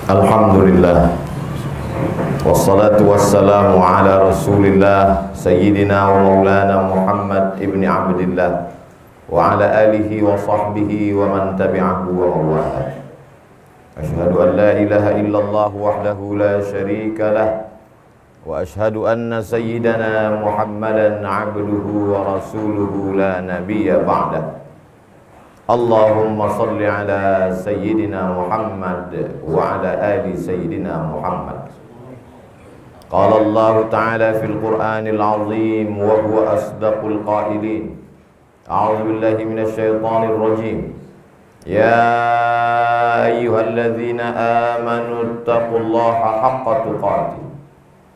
Alhamdulillah, wassalatu wassalamu ala rasulillah Sayyidina wa maulana Muhammad ibn Abdillah wa ala alihi wa sahbihi wa man tabi'ahu wa mawalah. Ashhadu an la ilaha illallah wahdahu la sharika lah, wa ashhadu anna sayyidana Muhammadan abduhu wa rasuluhu la nabiyya ba'dah. Allahumma salli ala Sayyidina Muhammad wa ala ali Sayyidina Muhammad. Qala Allah Ta'ala fil Qur'anil Azim wa huwa asdaqul qailin. A'udzu billahi minasy syaithanir rajim. Ya ayyuhalladzina amanu taqullaha haqqa tuqatih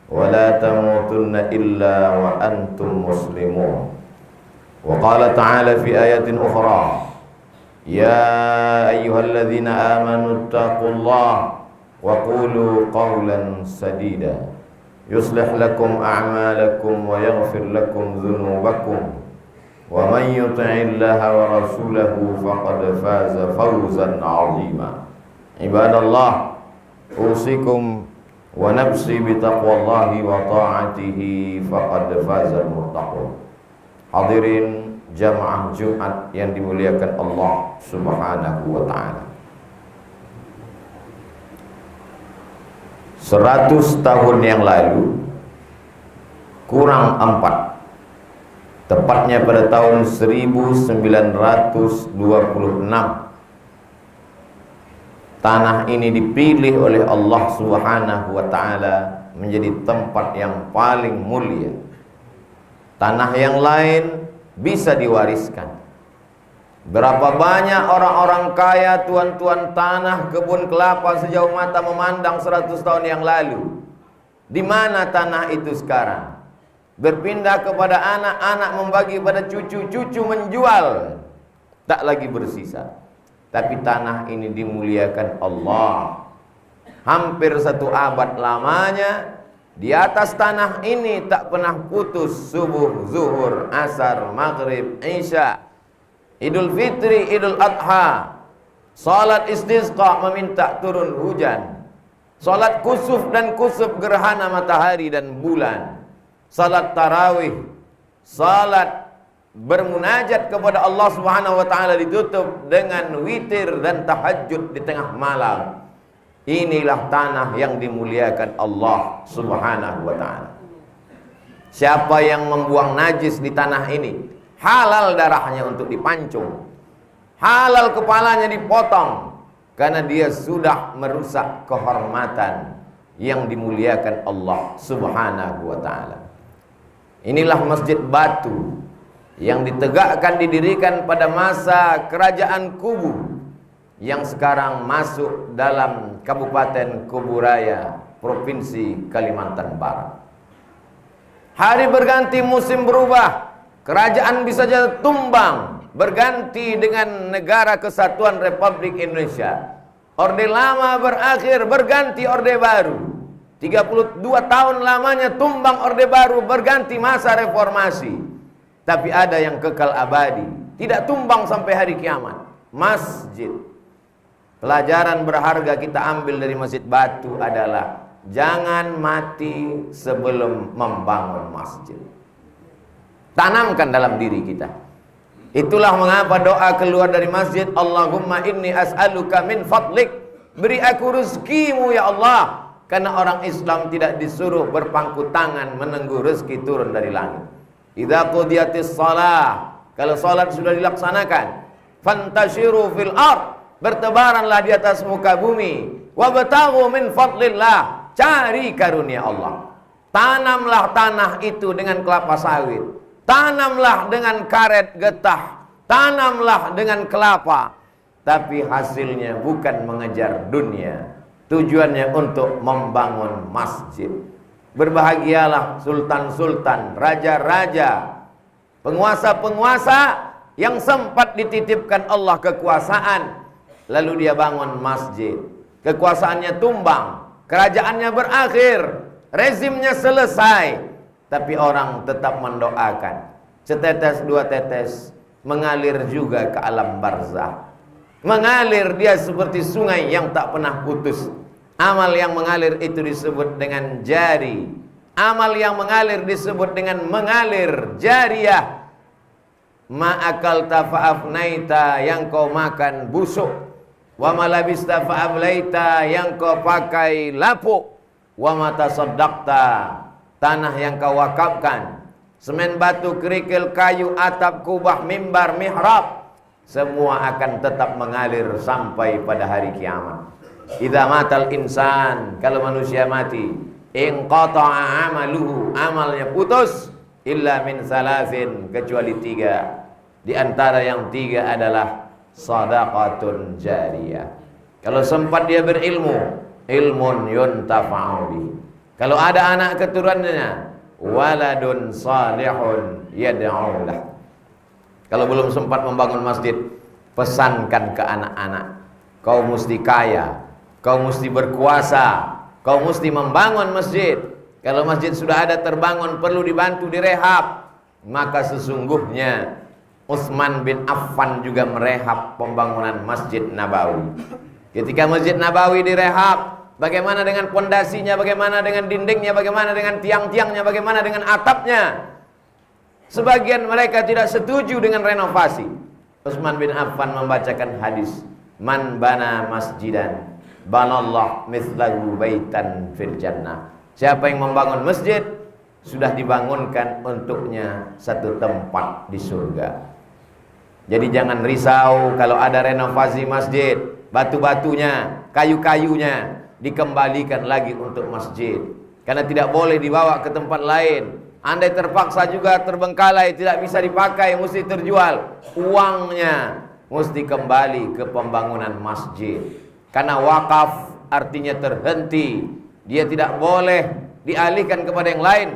wa la tamutunna illa wa antum muslimun. Wa qala ta'ala fi ayatin ukhra. Ya ayyuhalladzina amanu taqullaha wa qulu qawlan sadida yuslih lakum a'malakum wa yaghfir lakum dhunubakum wa man yuti'illaha wa rasulahu faqad faza fawzan 'azima. Ibadallah, usikum wa nafsi bitaqwallahi wa ta'atihi faqad fazal muttaqun. Hadirin jamaah Jumat yang dimuliakan Allah Subhanahu wa ta'ala. 100 tahun yang lalu kurang 4, tepatnya pada tahun 1926, tanah ini dipilih oleh Allah Subhanahu wa ta'ala menjadi tempat yang paling mulia. Tanah yang lain bisa diwariskan. Berapa banyak orang-orang kaya, tuan-tuan tanah, kebun kelapa sejauh mata memandang 100 tahun yang lalu. Di mana tanah itu sekarang? Berpindah kepada anak-anak, membagi pada cucu-cucu, menjual. Tak lagi bersisa. Tapi tanah ini dimuliakan Allah. Hampir 1 abad lamanya di atas tanah ini tak pernah putus subuh, zuhur, asar, maghrib, isya, Idul Fitri, Idul Adha, salat istisqa meminta turun hujan, salat kusuf dan kusuf gerhana matahari dan bulan, salat tarawih, salat bermunajat kepada Allah Subhanahu wa ta'ala ditutup dengan witir dan tahajud di tengah malam. Inilah tanah yang dimuliakan Allah Subhanahu wa ta'ala. Siapa yang membuang najis di tanah ini, halal darahnya untuk dipancung, halal kepalanya dipotong, karena dia sudah merusak kehormatan yang dimuliakan Allah Subhanahu wa ta'ala. Inilah masjid batu yang ditegakkan, didirikan pada masa kerajaan Kubu, yang sekarang masuk dalam Kabupaten Kuburaya, Provinsi Kalimantan Barat. Hari berganti, musim berubah, kerajaan bisa jadi tumbang, berganti dengan Negara Kesatuan Republik Indonesia. Orde lama berakhir, berganti orde baru. 32 tahun lamanya tumbang orde baru, berganti masa reformasi. Tapi ada yang kekal abadi, tidak tumbang sampai hari kiamat. Masjid. Pelajaran berharga kita ambil dari masjid batu adalah jangan mati sebelum membangun masjid. Tanamkan dalam diri kita. Itulah mengapa doa keluar dari masjid, Allahumma inni as'aluka min fadlik, beri aku rezekimu ya Allah. Karena orang Islam tidak disuruh berpangku tangan menunggu rezeki turun dari langit. Idza qudiyatis shalah, kalau salat sudah dilaksanakan, fantashiru fil ard, bertebaranlah di atas muka bumi, wabtaghu min fadlillah, cari karunia Allah. Tanamlah tanah itu dengan kelapa sawit, tanamlah dengan karet getah, tanamlah dengan kelapa, tapi hasilnya bukan mengejar dunia, tujuannya untuk membangun masjid. Berbahagialah sultan-sultan, raja-raja, penguasa-penguasa yang sempat dititipkan Allah kekuasaan, lalu dia bangun masjid, kekuasaannya tumbang, kerajaannya berakhir, rezimnya selesai, tapi orang tetap mendoakan. Setetes dua tetes mengalir juga ke alam barzah. Mengalir dia seperti sungai yang tak pernah putus. Amal yang mengalir itu disebut dengan jari. Amal yang mengalir disebut dengan mengalir, jariyah. Ma'akalta fa'afnaita, yang kau makan busuk. Wa malabista fa'ablaita, yang kau pakai lapuk. Wa matasaddaqta, tanah yang kau wakafkan. Semen, batu, kerikil, kayu, atap, kubah, mimbar, mihrab, semua akan tetap mengalir sampai pada hari kiamat. Idza matal insan, kalau manusia mati, inqata'a amaluhu, amalnya putus, illa min salasin, kecuali 3. Di antara yang 3 adalah shadaqatun jariyah. Kalau sempat dia berilmu, ilmun yuntafa'u bihi. Kalau ada anak keturunannya, waladun salihun yad'u lah. Kalau belum sempat membangun masjid, pesankan ke anak-anak, kau mesti kaya, kau mesti berkuasa, kau mesti membangun masjid. Kalau masjid sudah ada terbangun, perlu dibantu direhab, maka sesungguhnya Utsman bin Affan juga merehab pembangunan Masjid Nabawi. Ketika Masjid Nabawi direhab, bagaimana dengan pondasinya, bagaimana dengan dindingnya, bagaimana dengan tiang-tiangnya, bagaimana dengan atapnya? Sebagian mereka tidak setuju dengan renovasi. Utsman bin Affan membacakan hadis, man bana masjidan banallah mithlahu baitan fil jannah. Siapa yang membangun masjid, sudah dibangunkan untuknya satu tempat di surga. Jadi jangan risau kalau ada renovasi masjid, batu-batunya, kayu-kayunya dikembalikan lagi untuk masjid, karena tidak boleh dibawa ke tempat lain. Andai terpaksa juga terbengkalai, tidak bisa dipakai, mesti terjual, uangnya mesti kembali ke pembangunan masjid. Karena wakaf artinya terhenti, dia tidak boleh dialihkan kepada yang lain.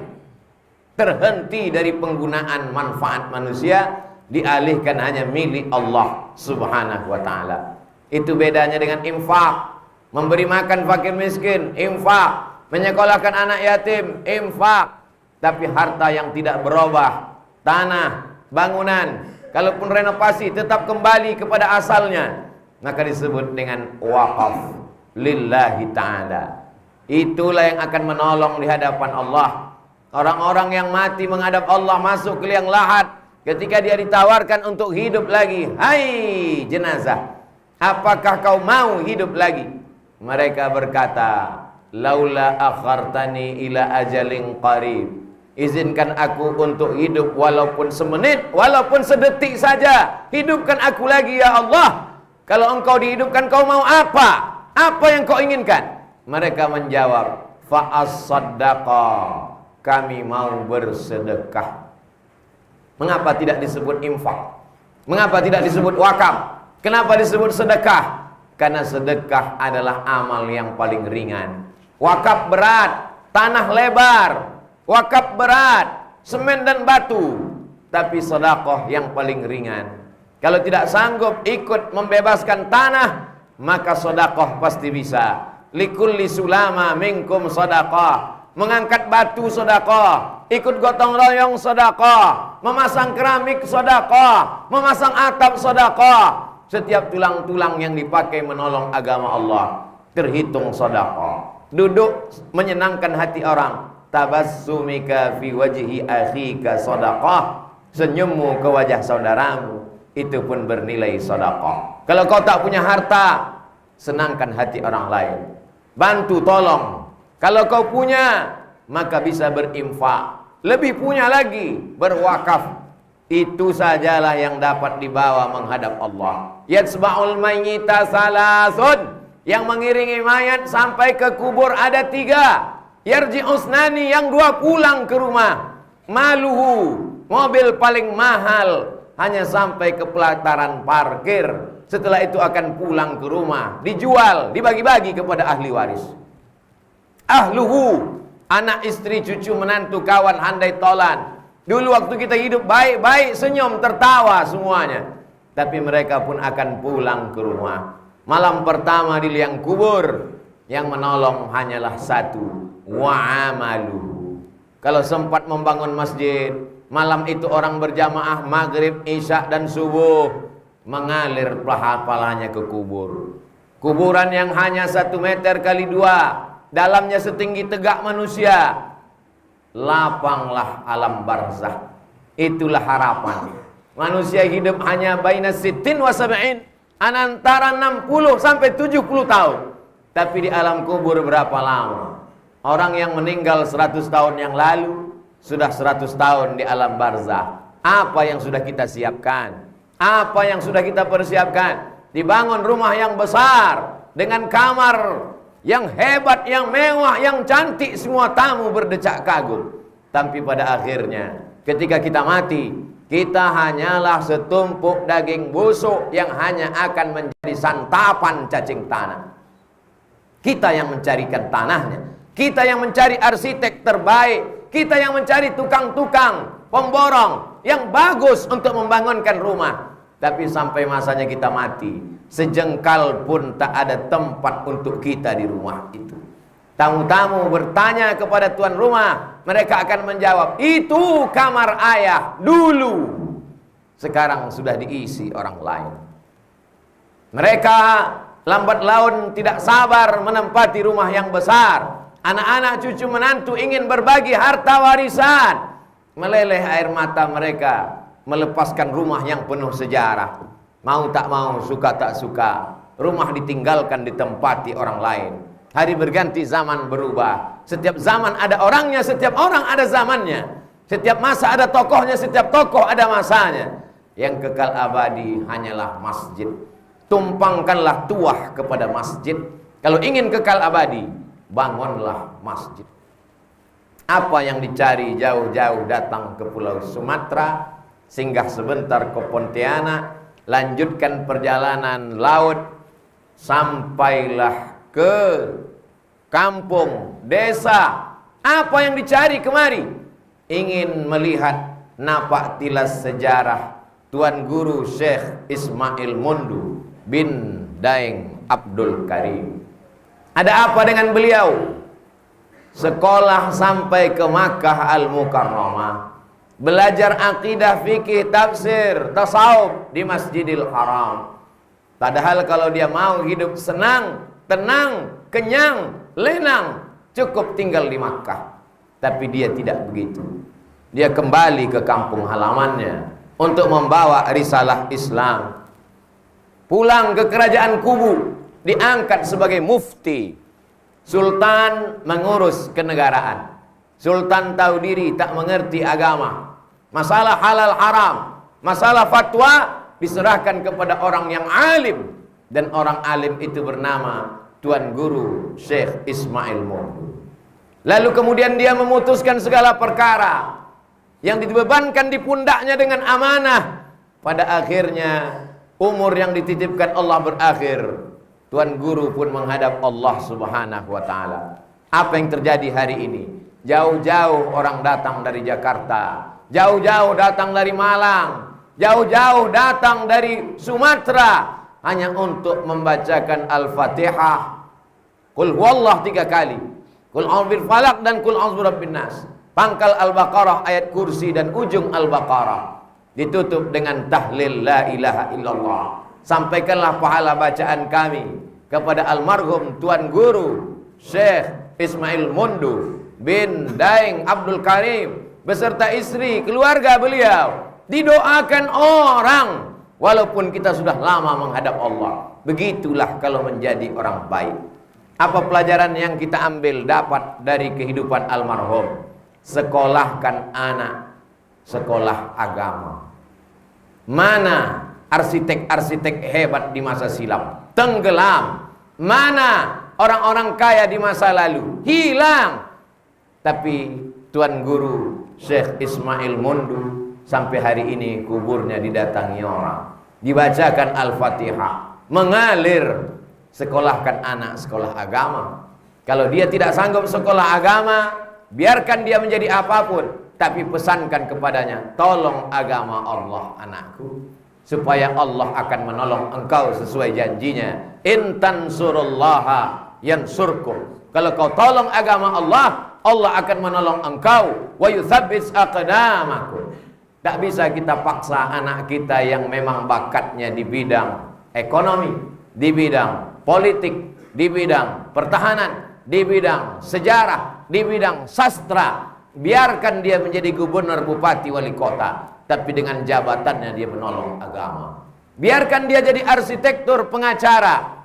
Terhenti dari penggunaan manfaat manusia, dialihkan hanya milik Allah subhanahu wa ta'ala. Itu bedanya dengan infak. Memberi makan fakir miskin, infak. Menyekolahkan anak yatim, infak. Tapi harta yang tidak berubah, tanah, bangunan, kalaupun renovasi tetap kembali kepada asalnya, maka disebut dengan waqaf lillahi ta'ala. Itulah yang akan menolong di hadapan Allah. Orang-orang yang mati menghadap Allah, masuk ke liang lahat, ketika dia ditawarkan untuk hidup lagi, hai jenazah, apakah kau mau hidup lagi? Mereka berkata, laula akhartani ila ajalin qarib, izinkan aku untuk hidup walaupun semenit, walaupun sedetik saja, hidupkan aku lagi ya Allah. Kalau engkau dihidupkan, kau mau apa? Apa yang kau inginkan? Mereka menjawab, fa'as-saddaqa, kami mau bersedekah. Mengapa tidak disebut infak? Mengapa tidak disebut wakaf? Kenapa disebut sedekah? Karena sedekah adalah amal yang paling ringan. Wakaf berat, tanah lebar. Wakaf berat, semen dan batu. Tapi sedekah yang paling ringan. Kalau tidak sanggup ikut membebaskan tanah, maka sedekah pasti bisa. Likulli sulama minkum sedekah. Mengangkat batu sedekah, ikut gotong royong sedekah, memasang keramik sedekah, memasang atap sedekah. Setiap tulang-tulang yang dipakai menolong agama Allah terhitung sedekah. Duduk menyenangkan hati orang, tabassumika fi wajhi akhika sedekah. Senyummu ke wajah saudaramu, itu pun bernilai sedekah. Kalau kau tak punya harta, senangkan hati orang lain, bantu tolong. Kalau kau punya, maka bisa berinfak. Lebih punya lagi, berwakaf. Itu sajalah yang dapat dibawa menghadap Allah. Yatsba'ul mayyita salasun, yang mengiringi mayat sampai ke kubur ada 3. Yarji'usnani, yang 2 pulang ke rumah. Maluhu, mobil paling mahal, hanya sampai ke pelataran parkir. Setelah itu akan pulang ke rumah, dijual, dibagi-bagi kepada ahli waris. Ahluhu, anak, istri, cucu, menantu, kawan, handai tolan. Dulu waktu kita hidup baik-baik, senyum, tertawa semuanya. Tapi mereka pun akan pulang ke rumah. Malam pertama di liang kubur, yang menolong hanyalah 1, wa'amaluhu. Kalau sempat membangun masjid, malam itu orang berjamaah maghrib, isya dan subuh, mengalir pahalanya ke kubur. Kuburan yang hanya 1 meter kali 2, dalamnya setinggi tegak manusia. Lapanglah alam barzah. Itulah harapan. Manusia hidup hanya baina sittin wa sab'in, antara 60 sampai 70 tahun. Tapi di alam kubur berapa lama? Orang yang meninggal 100 tahun yang lalu sudah 100 tahun di alam barzah. Apa yang sudah kita siapkan? Apa yang sudah kita persiapkan? Dibangun rumah yang besar dengan kamar yang hebat, yang mewah, yang cantik, semua tamu berdecak kagum. Tapi pada akhirnya ketika kita mati, kita hanyalah setumpuk daging busuk yang hanya akan menjadi santapan cacing tanah. Kita yang mencarikan tanahnya, kita yang mencari arsitek terbaik, kita yang mencari tukang-tukang pemborong yang bagus untuk membangunkan rumah. Tapi sampai masanya kita mati, sejengkal pun tak ada tempat untuk kita di rumah itu. Tamu-tamu bertanya kepada tuan rumah, mereka akan menjawab, itu kamar ayah dulu, sekarang sudah diisi orang lain. Mereka lambat laun tidak sabar menempati rumah yang besar. Anak-anak cucu menantu ingin berbagi harta warisan. Meleleh air mata mereka melepaskan rumah yang penuh sejarah. Mau tak mau, suka tak suka, rumah ditinggalkan ditempati orang lain. Hari berganti, zaman berubah. Setiap zaman ada orangnya, setiap orang ada zamannya. Setiap masa ada tokohnya, setiap tokoh ada masanya. Yang kekal abadi hanyalah masjid. Tumpangkanlah tuah kepada masjid. Kalau ingin kekal abadi, bangunlah masjid. Apa yang dicari jauh-jauh datang ke Pulau Sumatera, singgah sebentar ke Pontianak, lanjutkan perjalanan laut, sampailah ke kampung, desa. Apa yang dicari kemari? Ingin melihat napak tilas sejarah Tuan Guru Syekh Ismail Mundu bin Daeng Abdul Karim. Ada apa dengan beliau? Sekolah sampai ke Makkah Al-Mukarramah, belajar akidah, fikih, tafsir, tasawuf di Masjidil Haram. Padahal kalau dia mau hidup senang, tenang, kenyang, lenang, cukup tinggal di Makkah. Tapi dia tidak begitu. Dia kembali ke kampung halamannya untuk membawa risalah Islam. Pulang ke kerajaan Kubu, diangkat sebagai mufti. Sultan mengurus kenegaraan. Sultan tahu diri, tak mengerti agama. Masalah halal haram, masalah fatwa diserahkan kepada orang yang alim. Dan orang alim itu bernama Tuan Guru Syekh Ismail Mundu. Lalu kemudian dia memutuskan segala perkara yang dibebankan di pundaknya dengan amanah. Pada akhirnya umur yang dititipkan Allah berakhir. Tuan Guru pun menghadap Allah Subhanahu wa ta'ala. Apa yang terjadi hari ini? Jauh-jauh orang datang dari Jakarta, jauh-jauh datang dari Malang, jauh-jauh datang dari Sumatera, hanya untuk membacakan Al-Fatihah, Qul huwallah 3 kali, Qul a'udzu bil falaq dan Qul a'udzu birabbin nas. Pangkal Al-Baqarah, ayat kursi dan ujung Al-Baqarah. Ditutup dengan tahlil la ilaha illallah. Sampaikanlah pahala bacaan kami kepada almarhum Tuan Guru Syekh Ismail Mundu bin Daeng Abdul Karim beserta istri, keluarga beliau. Didoakan orang walaupun kita sudah lama menghadap Allah. Begitulah kalau menjadi orang baik. Apa pelajaran yang kita ambil dapat dari kehidupan almarhum? Sekolahkan anak sekolah agama. Mana arsitek-arsitek hebat di masa silam? Tenggelam. Mana orang-orang kaya di masa lalu? Hilang. Tapi Tuan Guru Syekh Ismail Mundu sampai hari ini kuburnya didatangi orang, dibacakan Al-Fatihah, mengalir. Sekolahkan anak sekolah agama. Kalau dia tidak sanggup sekolah agama, biarkan dia menjadi apapun, tapi pesankan kepadanya, tolong agama Allah anakku, supaya Allah akan menolong engkau sesuai janjinya. In tansurullaha yansurkum. Kalau kau tolong agama Allah, Allah akan menolong engkau. Wa yutsabbits aqdamakum. Tak bisa kita paksa anak kita yang memang bakatnya di bidang ekonomi, di bidang politik, di bidang pertahanan, di bidang sejarah, di bidang sastra. Biarkan dia menjadi gubernur, bupati, wali kota, tapi dengan jabatannya dia menolong agama. Biarkan dia jadi arsitektur, pengacara.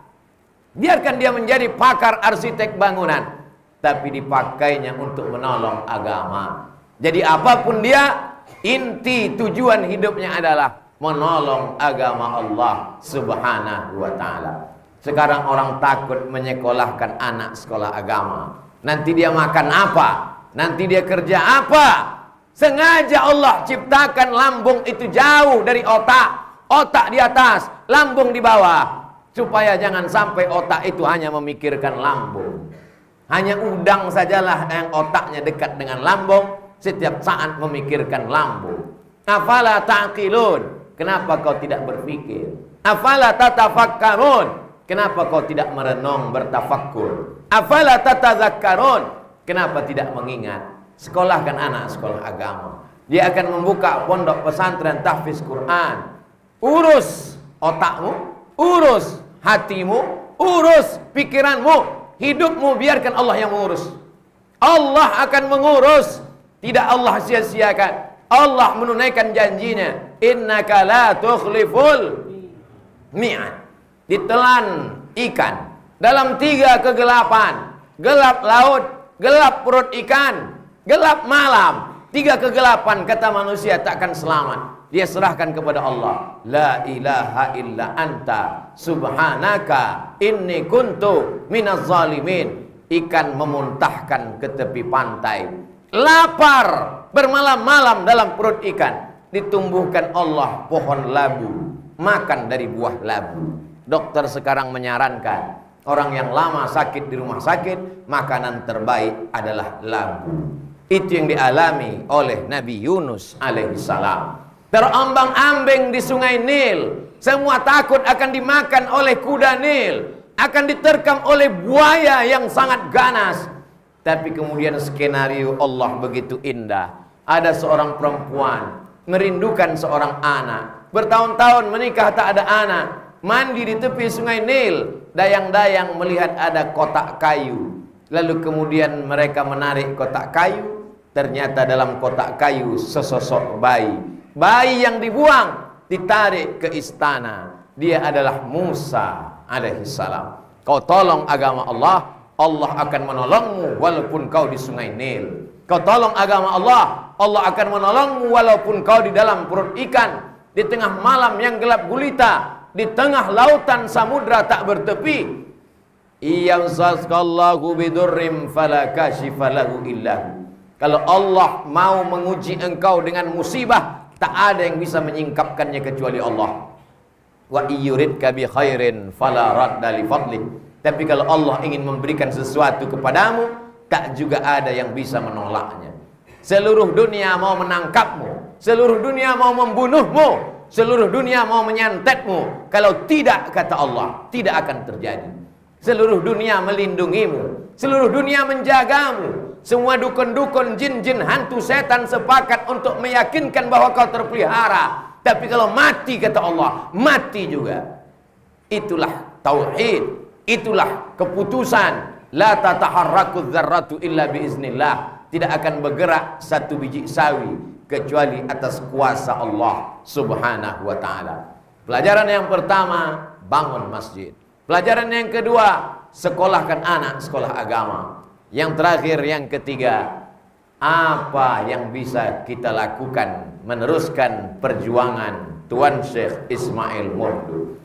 Biarkan dia menjadi pakar arsitek bangunan, tapi dipakainya untuk menolong agama. Jadi apapun dia, inti tujuan hidupnya adalah menolong agama Allah Subhanahu wa ta'ala. Sekarang orang takut menyekolahkan anak sekolah agama. Nanti dia makan apa? Nanti dia kerja apa? Sengaja Allah ciptakan lambung itu jauh dari otak. Otak di atas, lambung di bawah. Supaya jangan sampai otak itu hanya memikirkan lambung. Hanya udang sajalah yang otaknya dekat dengan lambung, setiap saat memikirkan lambung. Afala ta'qilun? Kenapa kau tidak berpikir? Afala tatafakkarun? Kenapa kau tidak merenung, bertafakkur? Afala tatadzakkarun? Kenapa tidak mengingat? Sekolahkan anak sekolah agama. Dia akan membuka pondok pesantren tahfiz Quran. Urus otakmu, urus hatimu, urus pikiranmu, hidupmu, biarkan Allah yang mengurus. Allah akan mengurus. Tidak Allah sia-siakan. Allah menunaikan janjinya. Innaka la tukhliful mi'ad. Ditelan ikan dalam 3 kegelapan. Gelap laut, gelap perut ikan, gelap malam. 3 kegelapan, kata manusia takkan selamat. Dia serahkan kepada Allah. La ilaha illa anta subhanaka inni kuntu minaz zalimin. Ikan memuntahkan ke tepi pantai. Lapar bermalam-malam dalam perut ikan. Ditumbuhkan Allah pohon labu, makan dari buah labu. Dokter sekarang menyarankan orang yang lama sakit di rumah sakit, makanan terbaik adalah labu. Itu yang dialami oleh Nabi Yunus alaihissalam. Terombang-ambing di sungai Nil. Semua takut akan dimakan oleh kuda Nil, akan diterkam oleh buaya yang sangat ganas. Tapi kemudian skenario Allah begitu indah. Ada seorang perempuan merindukan seorang anak. Bertahun-tahun menikah tak ada anak. Mandi di tepi sungai Nil. Dayang-dayang melihat ada kotak kayu. Lalu kemudian mereka menarik kotak kayu. Ternyata dalam kotak kayu sesosok bayi. Bayi yang dibuang ditarik ke istana. Dia adalah Musa alaihissalam. Kau tolong agama Allah, Allah akan menolongmu walaupun kau di sungai Nil. Kau tolong agama Allah, Allah akan menolongmu walaupun kau di dalam perut ikan, di tengah malam yang gelap gulita, di tengah lautan samudra tak bertepi. Iyamsaskallahu bidurrim fala kashifa lahu illahu. Kalau Allah mau menguji engkau dengan musibah, tak ada yang bisa menyingkapkannya kecuali Allah. Wa iyuridka bi khairin fala radda li fadlih. Tapi kalau Allah ingin memberikan sesuatu kepadamu, tak juga ada yang bisa menolaknya. Seluruh dunia mau menangkapmu, seluruh dunia mau membunuhmu, seluruh dunia mau menyantetmu. Kalau tidak, kata Allah, tidak akan terjadi. Seluruh dunia melindungimu, seluruh dunia menjagamu. Semua dukun-dukun, jin-jin, hantu, setan sepakat untuk meyakinkan bahwa kau terpelihara. Tapi kalau mati, kata Allah, mati juga. Itulah tauhid, itulah keputusan. La tataharraku dzarratu illa biiznillah. Tidak akan bergerak satu biji sawi kecuali atas kuasa Allah Subhanahu wa ta'ala. Pelajaran yang pertama, bangun masjid. Pelajaran yang kedua, sekolahkan anak sekolah agama. Yang terakhir, yang ketiga, apa yang bisa kita lakukan meneruskan perjuangan Tuan Syekh Ismail Murdu?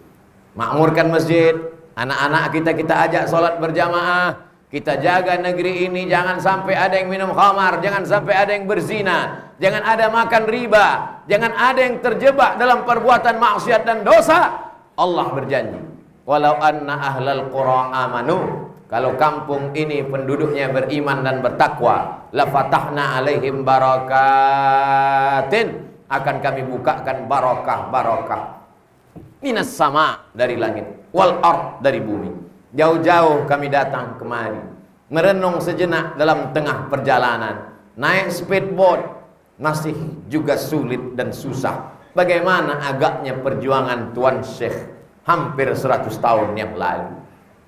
Makmurkan masjid, anak-anak kita ajak sholat berjamaah, kita jaga negeri ini, jangan sampai ada yang minum khamar, jangan sampai ada yang berzina, jangan ada makan riba, jangan ada yang terjebak dalam perbuatan maksiat dan dosa. Allah berjanji, walau anna ahlal qura amanu, kalau kampung ini penduduknya beriman dan bertakwa, la fatahna alaihim barakatin, akan kami bukakan barakah-barakah minas sama, dari langit, wal ard, dari bumi. Jauh-jauh kami datang kemari, merenung sejenak dalam tengah perjalanan. Naik speedboat masih juga sulit dan susah. Bagaimana agaknya perjuangan Tuan Syekh hampir 100 tahun yang lalu.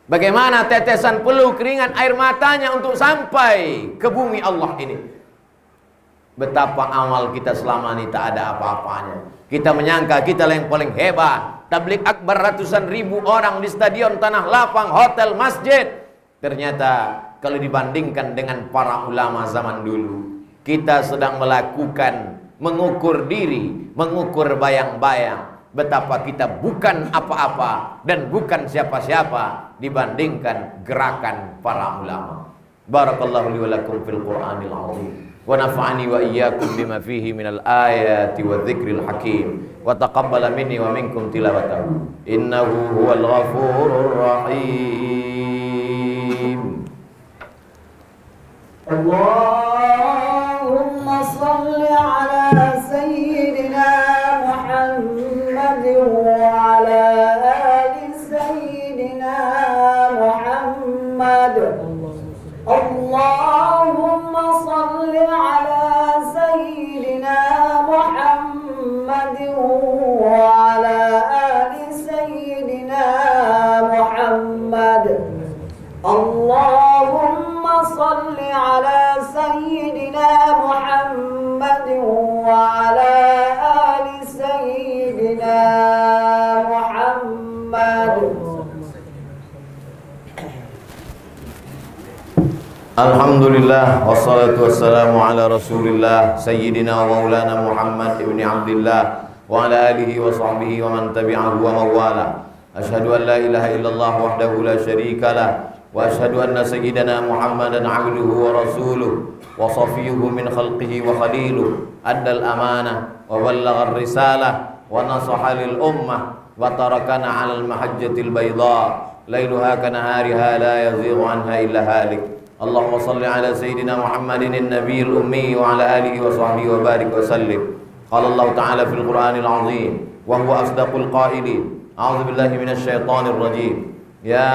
Bagaimana tetesan peluh keringat air matanya untuk sampai ke bumi Allah ini. Betapa amal kita selama ini tak ada apa-apanya. Kita menyangka kita yang paling hebat. Tablik akbar ratusan ribu orang di stadion, tanah lapang, hotel, masjid. Ternyata kalau dibandingkan dengan para ulama zaman dulu, kita sedang melakukan mengukur diri, mengukur bayang-bayang. Betapa kita bukan apa-apa dan bukan siapa-siapa dibandingkan gerakan para ulama. Barakallahu li wa lakum fil Qur'anil azim. Wa nafa'ani wa iyyakum bima fihi minal ayati wa dzikril hakim. Wa taqabbala minni wa minkum tilawatahu. Innahu huwal ghafurur rahim. Allahumma salli ala sayyidina Muhammad wa ala ali sayyidina Muhammad. Allahumma salli ala sayyidina Muhammad wa ala ali sayyidina Muhammad. Allahumma salli ala sayyidina Muhammad wa ala ali sayyidina Muhammad. Alhamdulillah wassalatu wassalamu ala Rasulillah sayyidina wa maulana Muhammad ibn Abdullah wa ala alihi wa sahbihi wa man tabi'ahu wa mawala. Asyhadu an la ilaha illallah wahdahu la syarika lah wa asyhadu anna sayyidana Muhammadan abduhu wa rasuluh wa safiyuhu min khalqihi wa khaliluh, addal amanah wa ballagha ar-risalah wa nasaha lil ummah wa tarakana 'alal mahajjatil bayda lailuha kanahariha la yazighu anha illa halik. Allahumma salli ala sayyidina Muhammadin an-nabiyil ummi wa ala alihi wa sahbihi wa barik wa sallim. Qala Allah ta'ala fil Qur'anil azim wa huwa asdaqul qailin. A'udzu billahi minasy syaithanir rajim. Ya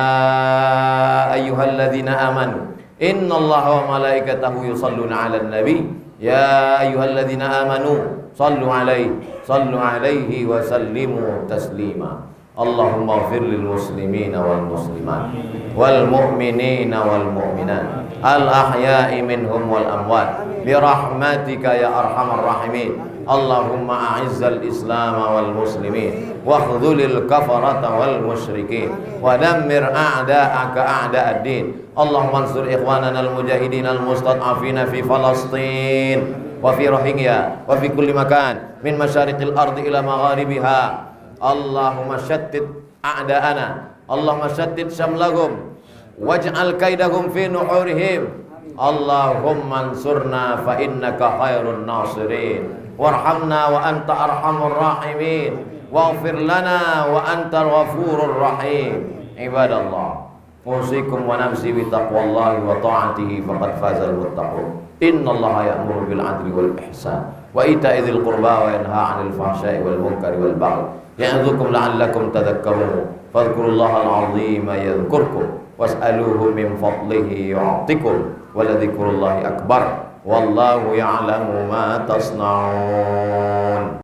ayyuhalladzina amanu innallaha wa malaikatahu yusholluna 'alan nabi. Ya ayyuhalladzina amanu sallu 'alaihi wa sallimu taslima. Allahumma ighfir lil muslimina wal muslimat wal mu'minina wal mu'minat al ahya'i minhum wal amwat bi rahmatika ya arhamar rahimin. Allahumma a'izzal islam wal muslimin wa khudhulil kafarata wal musyrikin wa dammir a'da'aka a'da'ad din. Allahumma ansur ikhwanana al mujahidin al mustad'afina fi Falastin wa fi Rohingya wa fi kulli makan min masyariqil ardi ila magharibiha. Allahumma syattid a'da'ana, Allahumma syattid syamlahum waj'al kaidahum fi nuhurihim. Allahumma ansurna fa innaka khairun nasirin warhamna wa anta arhamur rahimin waghfir lana wa antal ghafurur rahim. Ibadallah, usikum wa nafsi bi taqwallahi wa ta'atihi faqad fazal muttaqun. Innallaha ya'muru bil 'adli wal ihsan wa ita'i dzil qurba wa yanha 'anil fahsya'i wal munkari wal baghi ya'idzukum la'allakum tadhakkarun. Fadhkurullaha al-'azima yadhkurkum was'aluhu min fadlihi yu'tikum wa ladhikrullahi akbar wallahu ya'lamu ma tasna'un.